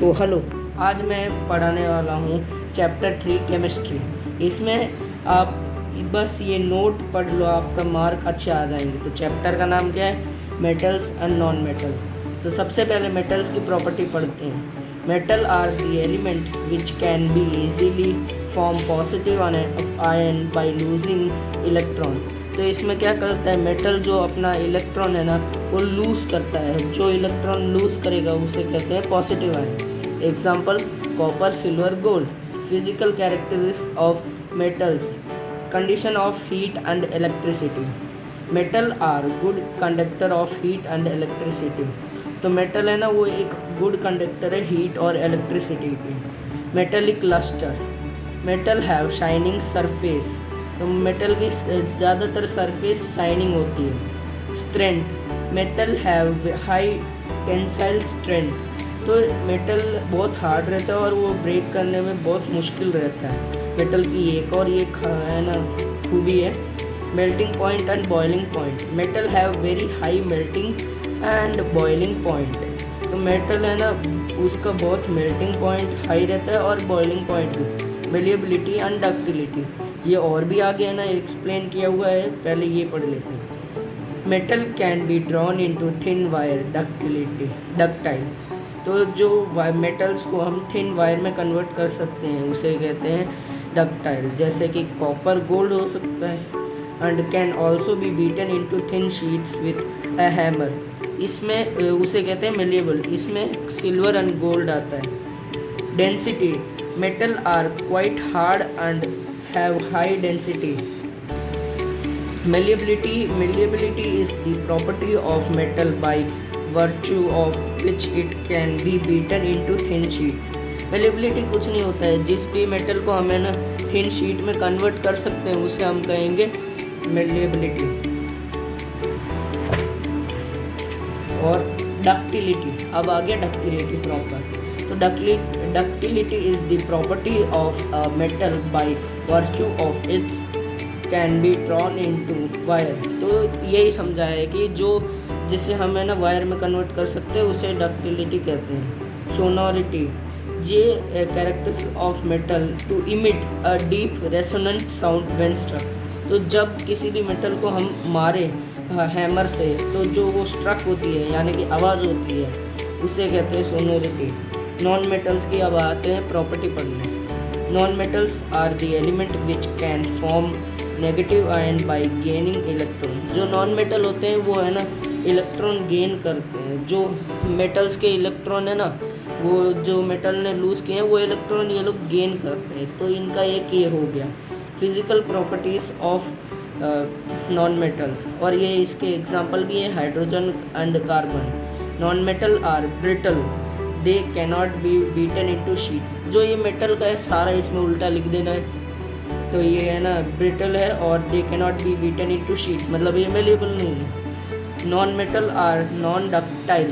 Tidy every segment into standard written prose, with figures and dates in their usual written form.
तो हेलो, आज मैं पढ़ाने वाला हूँ चैप्टर 3 केमिस्ट्री। इसमें आप बस ये नोट पढ़ लो, आपका मार्क अच्छे आ जाएंगे। तो चैप्टर का नाम क्या है? Metals and non metals. तो सबसे पहले मेटल्स की प्रॉपर्टी पढ़ते हैं। Metal are the element which can be easily form positive ion by losing electron. तो इसमें क्या करता है, मेटल जो अपना इलेक्ट्रॉन है ना वो लूज़ करता है। जो इलेक्ट्रॉन लूज़ करेगा उसे कहते हैं positive ion. Example copper, silver, gold. Physical characteristics of metals, condition of heat and electricity. Metal are good conductor of heat and electricity. तो मेटल है ना वो एक गुड कंडक्टर है हीट और इलेक्ट्रिसिटी की। Metallic lustre, metal have shining surface. तो metal की ज़्यादातर सरफेस शाइनिंग होती है। Strength, metal have high tensile strength. तो मेटल बहुत हार्ड रहता है और वो ब्रेक करने में बहुत मुश्किल रहता है। मेटल की एक और ये है ना खूबी है, melting point and boiling point. Metal have very high melting and boiling point. तो मेटल है ना उसका बहुत मेल्टिंग पॉइंट हाई रहता है और बॉइलिंग पॉइंट भी। मेलिएबिलिटी एंड डक्टिलिटी, ये और भी आगे है ना एक्सप्लेन किया हुआ है, पहले ये पढ़ लेते हैं। Metal can be drawn into thin wire, ductile. तो जो मेटल्स को हम थिन वायर में कन्वर्ट कर सकते हैं उसे कहते हैं डक्टाइल। जैसे कि कॉपर गोल्ड हो सकता है। And can also be beaten into thin sheets with a hammer. इसमें उसे कहते हैं मेलिएबल। इसमें सिल्वर एंड गोल्ड आता है। Density, metal are quite hard and have high density. Malleability is the property of metal by virtue of which it can be beaten into thin sheets. Malleability कुछ नहीं होता है, जिस भी metal को हमें ना थिन शीट में कन्वर्ट कर सकते हैं उसे हम कहेंगे malleability। और डक्टिलिटी, अब आ गया डक्टिलिटी प्रॉपर। तो ductility is the property of a metal by virtue of its can be drawn into wire. तो यही समझा है कि जो जिसे हम है ना वायर में कन्वर्ट कर सकते हैं उसे डक्टिलिटी कहते हैं। सोनोरिटी, ये characteristics of metal to emit a deep resonant sound when struck. तो जब किसी भी मेटल को हम मारे हैमर से तो जो वो स्ट्रक होती है यानी कि आवाज़ होती है उसे कहते हैं सोनोरिटी। नॉन मेटल्स की अब आते हैं प्रॉपर्टी पढ़ने। Non metals are the element which can form negative ion by gaining electron. जो नॉन मेटल होते हैं वो है ना इलेक्ट्रॉन गेन करते हैं। जो मेटल्स के इलेक्ट्रॉन है ना वो जो मेटल ने लूज़ किए हैं वो इलेक्ट्रॉन ये लोग गेन करते हैं। तो इनका एक ये हो गया physical properties of non metals. और ये इसके एग्जांपल भी हैं hydrogen and carbon. Non metal are brittle, they cannot be beaten into sheets. जो ये मेटल का है सारा इसमें उल्टा लिख देना है। तो ये है ना ब्रिटल है और they cannot be beaten into sheets, मतलब ये मेलेबल नहीं है। Non metal are non ductile,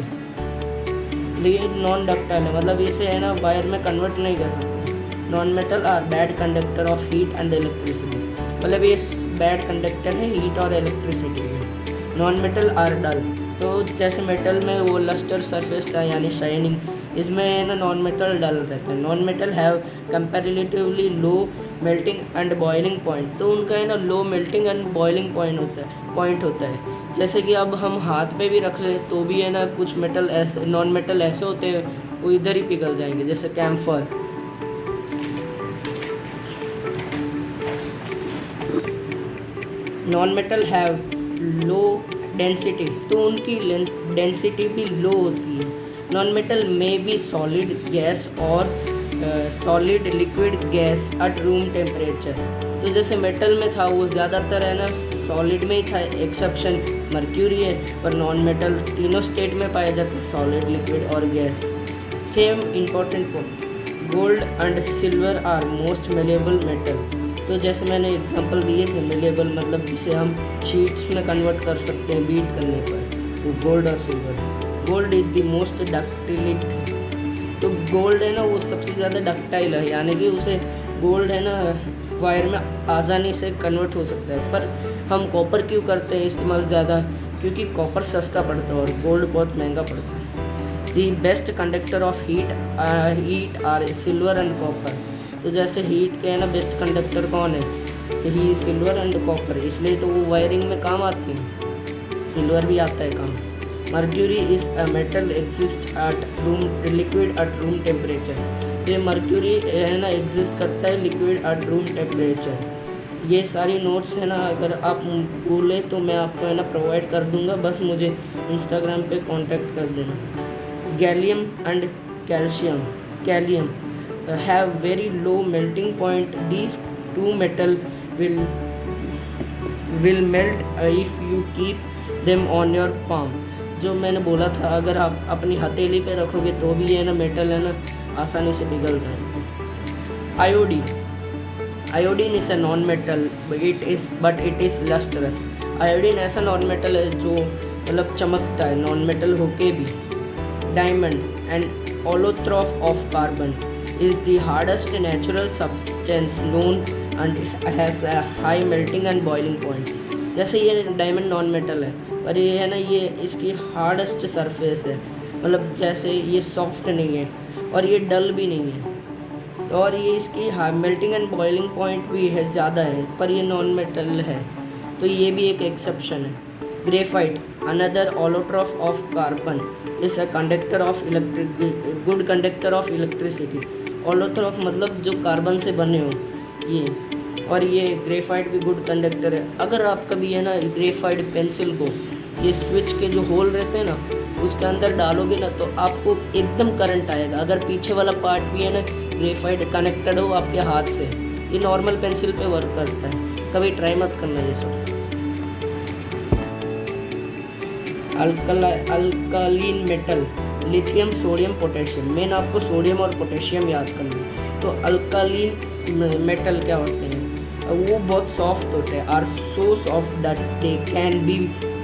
ये नॉन डक्टाइल है मतलब इसे है ना वायर में कन्वर्ट नहीं कर सकते। Non metal are bad conductor of heat and electricity, मतलब ये बैड कंडक्टर है हीट और इलेक्ट्रिसिटी में। नॉन मेटल आर डल, तो जैसे मेटल में वो लस्टर सरफेस था यानी शाइनिंग, इसमें ना नॉन मेटल डल रहता है। Non metal have comparatively low melting and boiling point. तो उनका है ना low melting and boiling point होता है। जैसे कि अब हम हाथ पे भी रख ले तो भी है ना कुछ मेटल ऐसे नॉन मेटल ऐसे होते हैं वो इधर ही पिघल जाएंगे, जैसे camphor. Non metal have low density, तो उनकी डेंसिटी भी लो होती है। नॉन मेटल में बी सॉलिड गैस और solid liquid gas at room temperature. तो जैसे मेटल में था वो ज़्यादातर है ना सॉलिड में ही था, एक्सेप्शन मर्क्यूरी है, पर नॉन मेटल तीनों स्टेट में पाया जाता है, सॉलिड, लिक्विड और gas. Same important point, gold and silver are most malleable metal. तो जैसे मैंने एग्जांपल दिए थे मेलेबल मतलब जिसे हम शीट्स में कन्वर्ट कर सकते हैं बीट करने पर, तो गोल्ड और silver. Gold is the most ductility, तो गोल्ड है ना वो सबसे ज़्यादा डक्टाइल है यानी कि उसे गोल्ड है ना वायर में आसानी से कन्वर्ट हो सकता है। पर हम कॉपर क्यों करते हैं इस्तेमाल ज़्यादा, क्योंकि कॉपर सस्ता पड़ता है और गोल्ड बहुत महंगा पड़ता है। The best conductor of heat are silver and copper. तो जैसे हीट के है ना बेस्ट कंडक्टर कौन है, तो ही सिल्वर एंड कॉपर, इसलिए तो वो वायरिंग में काम आती है, सिल्वर भी आता है काम। Mercury is a metal exist at liquid at room temperature. ये मर्क्यूरी है ना एग्जिस्ट करता है लिक्विड एट रूम टेम्परेचर। ये सारी नोट्स है ना अगर आप बोले तो मैं आपको है ना प्रोवाइड कर दूंगा, बस मुझे इंस्टाग्राम पे कांटेक्ट कर देना। Gallium and caesium have very low melting point. These two metal will melt if you keep them on your palm. जो मैंने बोला था अगर आप अपनी हथेली पे रखोगे तो भी है ना मेटल है ना आसानी से पिघल जाए। Iodine is a non metal but it is lustrous. Iodine ऐसा नॉन मेटल है जो मतलब चमकता है, नॉन मेटल होके भी। Diamond and allotrope of carbon is the hardest natural substance known and has a high melting and boiling point. जैसे ये डायमंड नॉन मेटल है पर ये है ना ये इसकी हार्डेस्ट सरफेस है, मतलब जैसे ये सॉफ्ट नहीं है और ये डल भी नहीं है, और ये इसकी मेल्टिंग एंड बॉइलिंग पॉइंट भी है ज़्यादा है, पर ये नॉन मेटल है तो ये भी एक एक्सेप्शन है। Graphite another allotrope of carbon is a conductor of good conductor of electricity. Allotrope मतलब जो कार्बन से बने हो ये, और ये ग्रेफाइट भी गुड कंडक्टर है। अगर आप कभी है ना ग्रेफाइट पेंसिल को ये स्विच के जो होल रहते हैं ना उसके अंदर डालोगे ना तो आपको एकदम करंट आएगा, अगर पीछे वाला पार्ट भी है ना ग्रेफाइट कनेक्टेड हो आपके हाथ से। ये नॉर्मल पेंसिल पे वर्क करता है, कभी ट्राई मत करना ये सब। Alkaline metal lithium sodium potassium. Main आपको सोडियम और पोटेशियम याद करना है। तो अल्कालीन मेटल क्या होते हैं, वो बहुत सॉफ्ट होते हैं, are so soft that they can be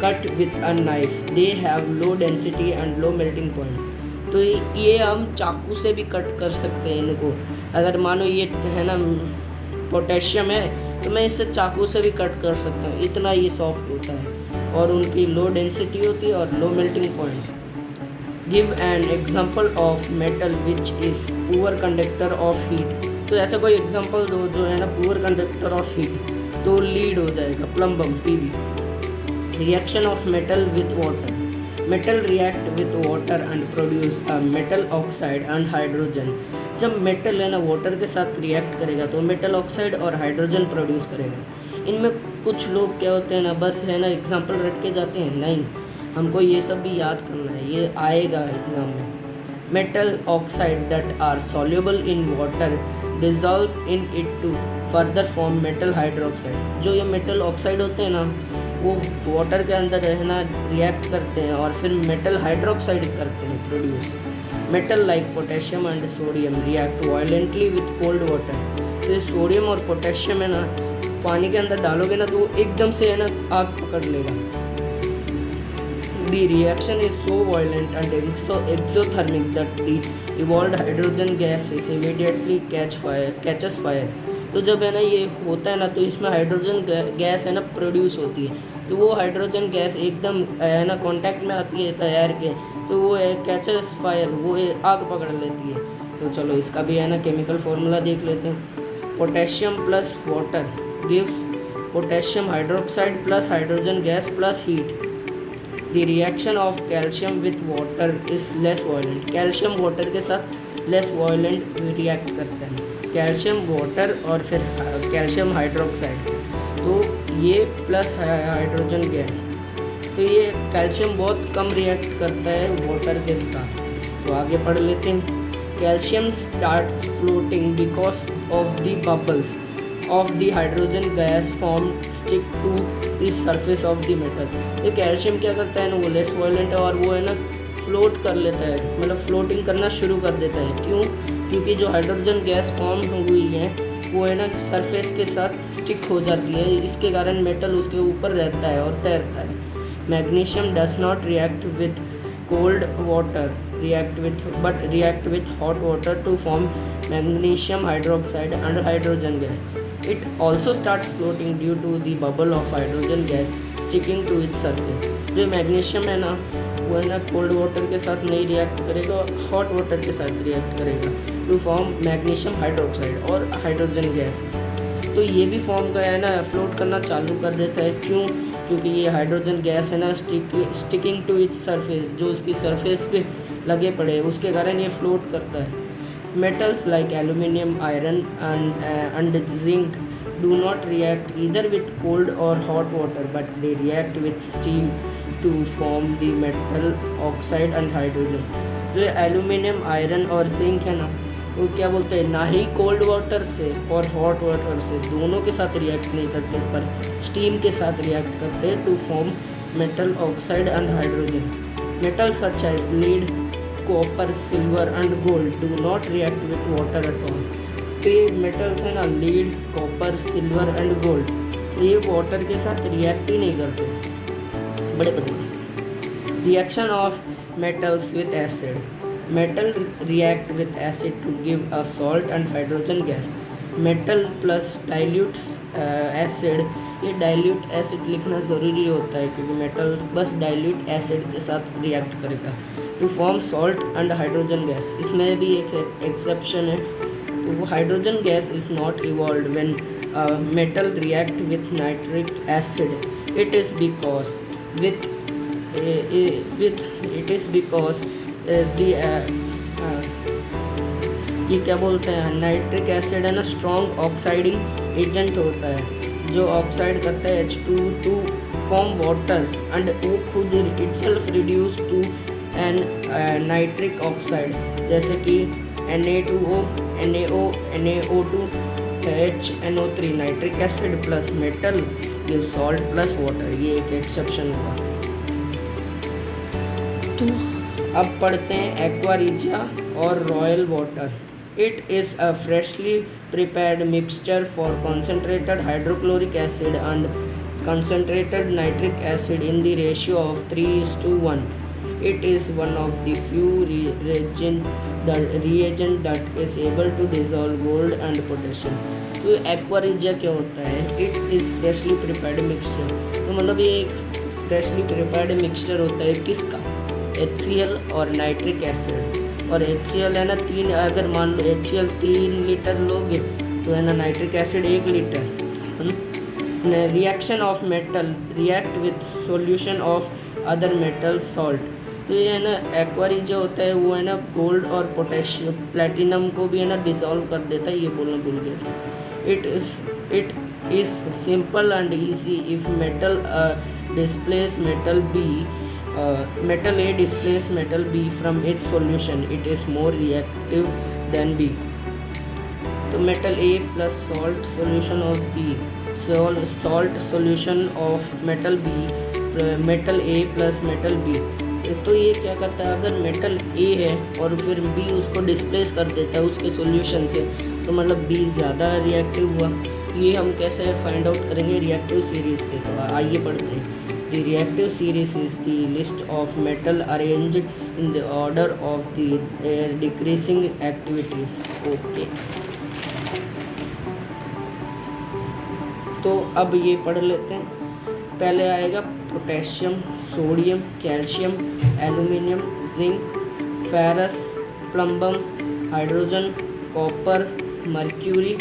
cut with a knife. They have low density and low melting point. तो ये हम चाकू से भी कट कर सकते हैं इनको। अगर मानो ये है ना पोटेशियम है तो मैं इसे चाकू से भी कट कर सकता हूँ, इतना ये सॉफ्ट होता है, और उनकी लो डेंसिटी होती है और लो melting point. Give an example of metal which is poor conductor of heat. तो ऐसा कोई एग्जांपल दो जो है ना पुअर कंडक्टर ऑफ हीट, तो लीड हो जाएगा, plumbum PV. Reaction of metal with water. Metal react with water and produce a metal oxide and hydrogen. जब मेटल है ना वाटर के साथ रिएक्ट करेगा तो मेटल ऑक्साइड और हाइड्रोजन प्रोड्यूस करेगा। इनमें कुछ लोग क्या होते हैं ना बस है ना एग्जाम्पल रख के जाते हैं, नहीं, हमको ये सब भी याद करना है, ये आएगा एग्जाम में। Metal oxide that are soluble in water dissolves in it to further form metal hydroxide। जो ये मेटल ऑक्साइड होते हैं ना वो वाटर के अंदर रहना रिएक्ट करते हैं और फिर मेटल हाइड्रोक्साइड करते हैं produce. Metal like potassium and sodium react violently with cold water. तो सोडियम और पोटेशियम है ना पानी के अंदर डालोगे ना तो वो एकदम से है ना आग पकड़ लेगा। The reaction is so violent and exothermic that the evolved hydrogen gas is immediately catches fire। तो जब है ना ये होता है ना तो इसमें हाइड्रोजन गैस है ना प्रोड्यूस होती है, तो वो हाइड्रोजन गैस एकदम है ना कांटेक्ट में आती है एयर के, तो वो कैचेस फायर, वो आग पकड़ लेती है। तो चलो इसका भी है ना केमिकल फॉर्मूला देख लेते हैं। Potassium plus water gives potassium hydroxide plus hydrogen gas plus heat. The reaction of calcium with water is less violent। Calcium water के साथ लेस वायलेंट रिएक्ट करता है, कैल्शियम वाटर और फिर कैल्शियम हाइड्रोक्साइड, तो ये प्लस हाइड्रोजन गैस, तो ये कैल्शियम बहुत कम रिएक्ट करता है वाटर के साथ। तो आगे पढ़ लेते हैं। Calcium start floating because of the bubbles of the hydrogen gas form stick to the surface of the metal. तो कैल्शियम क्या करता है ना वो लेस वायलेंट है और वो है ना फ्लोट कर लेता है, मतलब फ्लोटिंग करना शुरू कर देता है। क्यों? क्योंकि जो हाइड्रोजन गैस फॉर्म हुई है वो है ना सरफेस के साथ स्टिक हो जाती है, इसके कारण मेटल उसके ऊपर रहता है और तैरता है। Magnesium does not react with cold water react with hot water to form magnesium hydroxide and hydrogen gas। It also starts floating due to the bubble of hydrogen gas sticking to its surface। जो magnesium है ना वो है ना cold water के साथ नहीं react करेगा, हॉट वाटर के साथ रिएक्ट करेगा टू फॉर्म मैग्नीशियम हाइड्रोक्साइड और हाइड्रोजन गैस। तो ये भी फॉर्म का है ना फ्लोट करना चालू कर देता है। क्यों? क्योंकि ये हाइड्रोजन गैस है ना स्टिकिंग टू इट्स सरफेस, जो उसकी सरफेस पे लगे पड़े उसके कारण ये फ्लोट करता है। Metals like aluminium, iron and zinc do not react either with cold or hot water, but they react with steam to form the metal oxide and hydrogen। जो एल्यूमिनियम, आयरन और जिंक है ना, वो क्या बोलते हैं, ना ही कोल्ड वाटर से और हॉट वाटर से दोनों के साथ रिएक्ट नहीं करते, पर स्टीम के साथ रिएक्ट करते हैं to form metal oxide and hydrogen. Metal such as lead, copper, silver and gold do not react with water at all. तो ये मेटल्स है ना, lead, copper, silver and gold, ये वाटर के साथ रिएक्ट ही नहीं करते, बड़े बदमाश। Reaction of metals with acid. Metal react with acid to give a salt and hydrogen gas. Metal plus dilute acid, ये डाइल्यूट एसिड लिखना ज़रूरी होता है क्योंकि मेटल्स बस डाइल्यूट एसिड के साथ रिएक्ट करेगा to form salt and hydrogen gas. इसमें भी एक एक्सेप्शन है, तो hydrogen gas is not evolve when metal react with nitric acid. It is because ये क्या बोलते हैं, नाइट्रिक एसिड है ना स्ट्रॉन्ग ऑक्साइडिंग एजेंट होता है जो ऑक्साइड करता है H2 to form water and वो खुद itself reduce to an nitric oxide, जैसे कि Na2O, NaO, NaO2, HNO3। Nitric acid plus metal give salt plus water, ये एक एक्सेप्शन होगा। तो अब पढ़ते हैं एक्वा रिजिया और royal water. It is a freshly prepared mixture for concentrated hydrochloric acid and concentrated nitric acid in the ratio of 3:1। It is one of the few reagent that is able to dissolve gold and potassium। तो aqua regia क्या होता है? It is freshly prepared mixture. तो मतलब ये एक freshly prepared mixture होता है किसका? HCl और नाइट्रिक एसिड। और HCl है ना तीन, अगर मान लो HCl 3 लीटर लोगे तो है ना nitric acid 1 litre. Reaction of metal react with solution of other metal salt. तो ये है ना एक्वा रिजिया होता है, वो है ना गोल्ड और पोटेशियम, प्लेटिनम को भी है ना डिसॉल्व कर देता है, ये बोलना भूल गया। It is simple and easy if metal displace metal B, metal A displays metal B from its solution, it is more reactive than B। तो metal A plus salt solution of B, salt solution of metal B, metal A plus metal B। तो ये क्या करता है, अगर metal A है और फिर B उसको डिस्प्लेस कर देता है उसके सॉल्यूशन से, तो मतलब B ज़्यादा रिएक्टिव हुआ। ये हम कैसे फाइंड आउट करेंगे? रिएक्टिव सीरीज से। तो आइए पढ़ते हैं। The reactive series is the list of metal arranged in the order of the decreasing activities। Okay। तो अब ये पढ़ लेते हैं। पहले आएगा potassium, sodium, calcium, aluminium, zinc, ferrous, plumbum, hydrogen, copper, mercury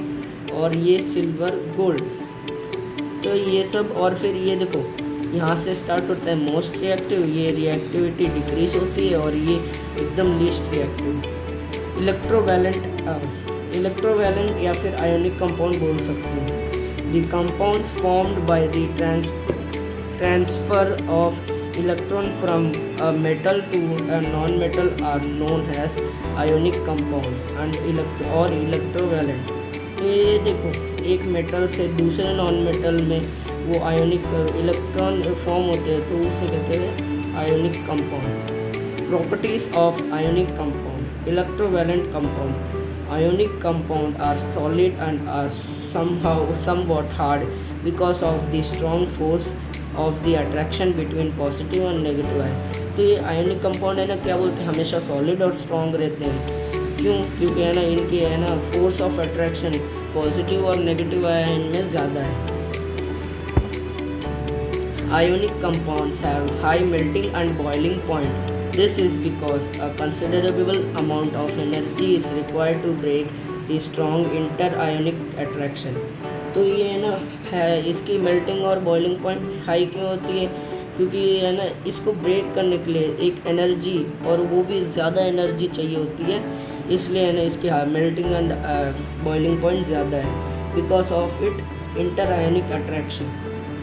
और ये सिल्वर, गोल्ड। तो ये सब, और फिर ये देखो यहाँ से स्टार्ट होता है मोस्ट रिएक्टिव, ये रिएक्टिविटी डिक्रीज होती है और ये एकदम लीस्ट रिएक्टिव। इलेक्ट्रोवैलेंट या फिर आयोनिक कंपाउंड बोल सकते हैं। The compound formed by the transfer of electron from a metal to a non metal are known as ionic compound and electrovalent. तो ये देखो एक मेटल से दूसरे नॉन मेटल में वो आयोनिक इलेक्ट्रॉन फॉर्म होते हैं, तो उसे कहते हैं ionic compound. Properties of ionic compound. Electrovalent compound. Ionic compound are solid and are somewhat hard because of the strong force of the attraction between positive and negative ion। तो ये ionic compound है ना, क्या बोलते हैं, हमेशा solid और strong रहते हैं। क्यों? क्योंकि है ना इनकी है ना फोर्स ऑफ अट्रैक्शन पॉजिटिव और नेगेटिव आयन में ज़्यादा है। ionic compounds have high melting and boiling point. This is because a considerable amount of energy is required to break the strong inter-ionic attraction. तो ये है ना, है इसकी मेल्टिंग और बॉइलिंग पॉइंट हाई क्यों होती है? क्योंकि है ना, इसको ब्रेक करने के लिए एक एनर्जी, और वो भी ज़्यादा एनर्जी चाहिए होती है, इसलिए है ना इसकी मेल्टिंग एंड बॉइलिंग पॉइंट ज़्यादा है। Because of it inter ionic attraction,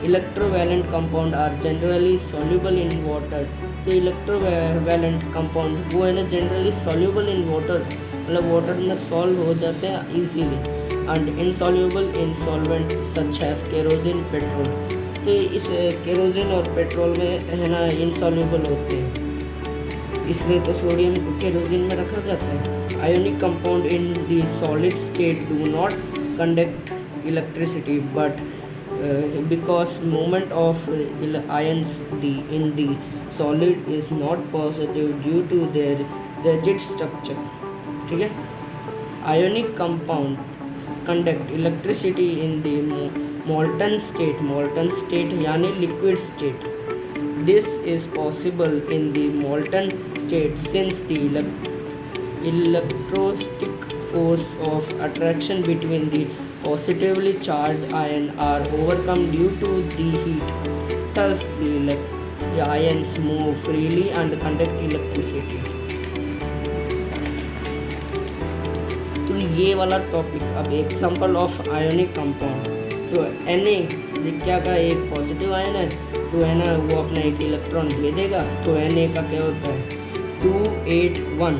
electrovalent compound are generally soluble in water. तो इलेक्ट्रोवैलेंट कंपाउंड वो है ना जनरली सॉल्यूबल इन वाटर, मतलब वाटर में सॉल्व हो जाते हैं easily, and insoluble in solvent such as kerosene, petrol. तो इस केरोसिन और पेट्रोल में है ना इनसॉल्यूबल होते हैं, इसलिए तो सोडियम को केरोसिन में रखा जाता है। Ionic compound in the solid state do not conduct electricity, but because movement of ions in the solid is not positive due to their rigid structure। ठीक है, ionic compound conduct electricity in the molten state यानी liquid state। This is possible in the molten state since the electrostatic force of attraction between the positively charged ion are overcome due to the heat. Thus the ions move freely and conduct electricity। तो ये वाला topic, अब example of ionic compound. तो Na क्या का एक positive ion है, तो है ना वो अपना एक इलेक्ट्रॉन दे देगा। तो Na का क्या होता है 281,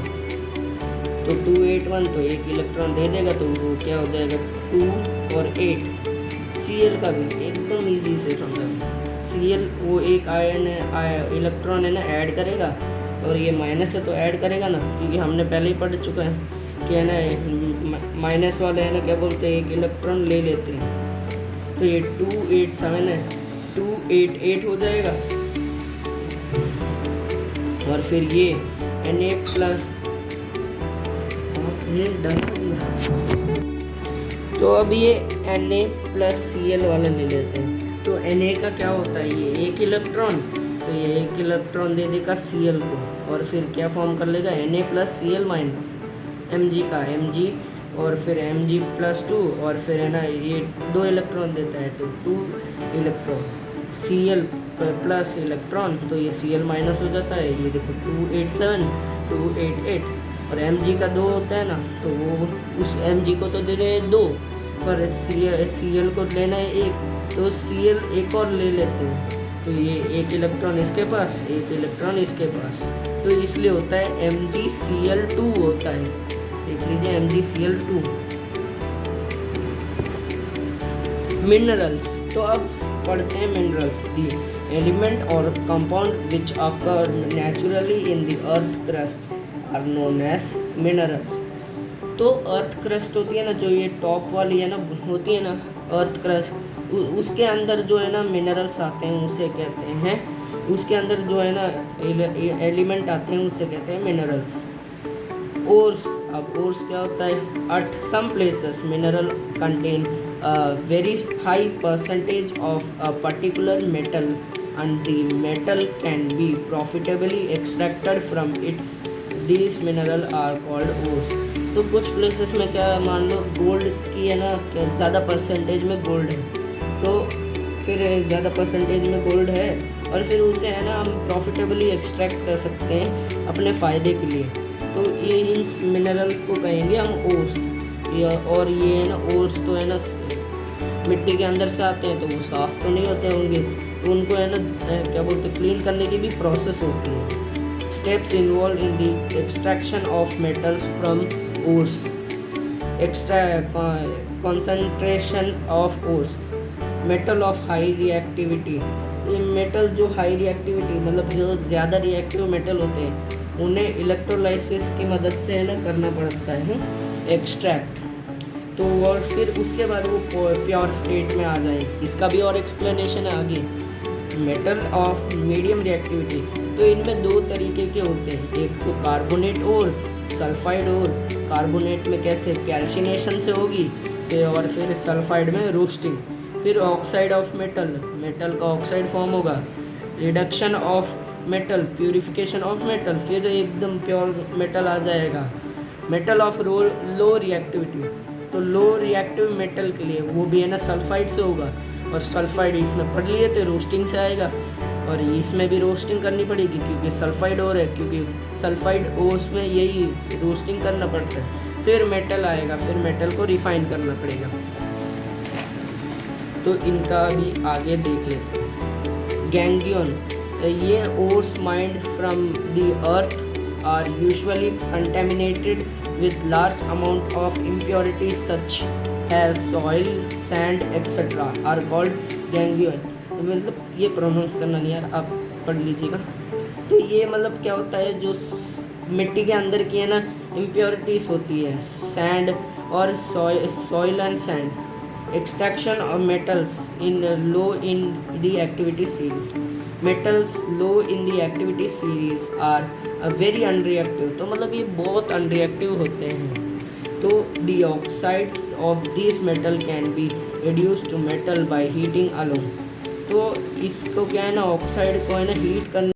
तो 281 तो एक इलेक्ट्रॉन दे देगा, तो वो क्या हो जाएगा 2 और 8। Cl का भी एकदम इजी से समझा। Cl वो एक आयन है, इलेक्ट्रॉन है ना ऐड करेगा, और ये माइनस है तो ऐड करेगा ना, क्योंकि हमने पहले ही पढ़ चुका है कि है ना माइनस वाले है ना क्या बोलते हैं, एक इलेक्ट्रॉन ले लेते हैं। तो ये 287 है, 288 हो जाएगा, और फिर ये Na प्लस, ये तो अब ये Na प्लस Cl वाला ले लेते हैं। तो Na का क्या होता है, ये एक इलेक्ट्रॉन, तो ये एक इलेक्ट्रॉन दे देगा Cl को, और फिर क्या फॉर्म कर लेगा Na plus Cl minus Mg का Mg, और फिर Mg प्लस 2, और फिर है ना ये 2 इलेक्ट्रॉन देता है, तो 2 इलेक्ट्रॉन Cl प्लस इलेक्ट्रॉन, तो ये Cl माइनस हो जाता है। ये देखो 287 288, और Mg का 2 होता है ना, तो वो उस Mg को तो दे रहे हैं 2, पर Cl को लेना है 1, तो Cl एक और ले लेते हैं। तो ये एक इलेक्ट्रॉन इसके पास, एक इलेक्ट्रॉन इसके पास, तो इसलिए होता है MgCl2 होता है। देख लीजिए MgCl2। मिनरल्स, तो अब पढ़ते हैं मिनरल्स। दी एलिमेंट और compound which occur naturally in the earth crust are known as minerals. तो अर्थ क्रस्ट होती है ना, जो ये टॉप वाली है ना होती है ना अर्थ क्रस्ट, उसके अंदर जो है ना मिनरल्स आते हैं उसे कहते हैं, उसके अंदर जो है ना एलिमेंट आते हैं उसे कहते हैं मिनरल्स। ओर्स, अब ओर्स क्या होता है, at some places mineral contain very high percentage of a particular metal and the metal can be profitably extracted from it, these mineral are called ores. तो कुछ प्लेसेस में क्या, मान लो गोल्ड की है ना ज़्यादा परसेंटेज में गोल्ड है, तो फिर ज़्यादा परसेंटेज में गोल्ड है, और फिर उसे है ना हम प्रॉफिटेबली एक्सट्रैक्ट कर सकते हैं अपने फ़ायदे के लिए, तो ये इन मिनरल को कहेंगे हम ओर्स। और ये है ना ओर्स तो है ना मिट्टी के अंदर से आते हैं, तो वो साफ़ तो नहीं होते होंगे, तो उनको है ना क्या बोलते हैं क्लीन करने की भी प्रोसेस होती है। Steps involve in the extraction of metals from ores, concentration of ores, metal of high reactivity. ये मेटल जो हाई रिएक्टिविटी मतलब जो ज़्यादा रिएक्टिव मेटल होते हैं उन्हें इलेक्ट्रोलाइसिस की मदद से है ना करना पड़ता है एक्सट्रैक्ट, तो और फिर उसके बाद वो प्योर स्टेट में आ जाए। इसका भी और एक्सप्लेनेशन है आगे। मेटल ऑफ मीडियम रिएक्टिविटी, तो इनमें 2 तरीके के होते हैं, एक तो कार्बोनेट और सल्फाइड और। कार्बोनेट में कैसे कैल्सिनेशन से होगी, और फिर सल्फाइड में रोस्टिंग, फिर ऑक्साइड ऑफ मेटल, मेटल का ऑक्साइड फॉर्म होगा। Reduction of metal, purification of metal, फिर एकदम प्योर मेटल आ जाएगा। मेटल ऑफ लो रिएक्टिविटी, तो लो रिएक्टिव मेटल के लिए वो भी है ना सल्फाइड से होगा, और सल्फाइड इसमें पढ़ लिए थे रोस्टिंग से आएगा, और इसमें भी रोस्टिंग करनी पड़ेगी क्योंकि सल्फाइड और है, क्योंकि सल्फाइड ओस में यही रोस्टिंग करना पड़ता है। फिर मेटल आएगा, फिर मेटल को रिफाइन करना पड़ेगा। तो इनका भी आगे देख लेते। गैंग्लियन, ये ores mined from the earth are usually contaminated with large amount of impurities such as soil, sand, etc. are called ganglion। मतलब ये प्रोनाउंस करना नहीं यार, आप पढ़ लीजिएगा। तो ये मतलब क्या होता है, जो मिट्टी के अंदर की है ना इम्प्योरिटीज होती है, सैंड और soil and sand. Extraction of metals in low in the activity series, metals low in the activity series are very unreactive, तो मतलब ये बहुत अनरिएक्टिव होते हैं। तो the oxides of this metal can be reduce to metal by heating alone. तो इसको क्या है ना, ऑक्साइड को है ना हीट करने